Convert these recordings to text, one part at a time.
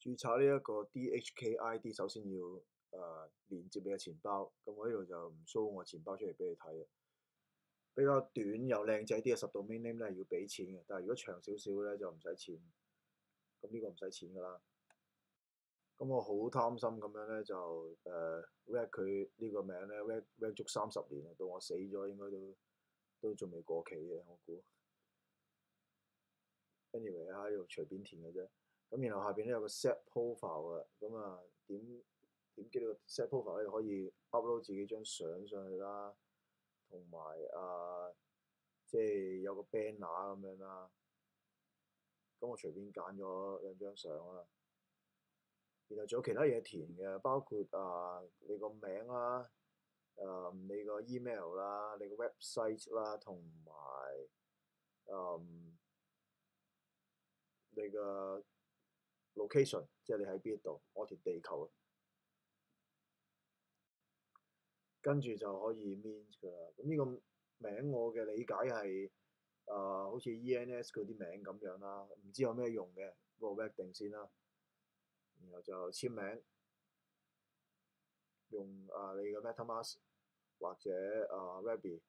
註冊呢一個 DHK ID 首先要連接你嘅錢包，咁我呢度就唔 show 我錢包出嚟俾你睇。比較短又靚仔啲嘅subdomain name 咧係要俾錢嘅，但係如果長少少咧就唔使錢。咁呢個唔使錢㗎啦。咁我好貪心咁樣咧就reg 佢呢個名咧 reg 足30年啊，到我死咗應該都仲未過期嘅，我估。anyway 喺度隨便填嘅啫。咁然後下邊咧有個 set profile 啊，咁啊點擊呢個 set profile 咧可以 upload 自己張相上去啦，同埋即係有個 banner 咁樣啦。咁我隨便揀咗兩張相啦。然後仲有其他嘢填嘅，包括你個名啦，你個 email 啦，你個 website 啦，同埋你個 location，即係你喺邊度，我填地球。跟住就可以 mint 㗎啦。咁呢個名我嘅理解係好似 ENS 嗰啲名咁樣啦，唔知有咩用嘅，不過 reg 定先啦。然後就簽名，用你嘅 MetaMask 或者Rabby。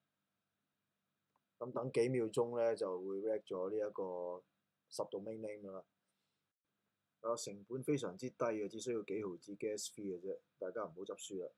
咁等幾秒鐘咧就會 reg 咗呢一個subdomain name 㗎啦。成本非常之低嘅，只需要幾毫子 gas fee 嘅啫，大家唔好執輸啦。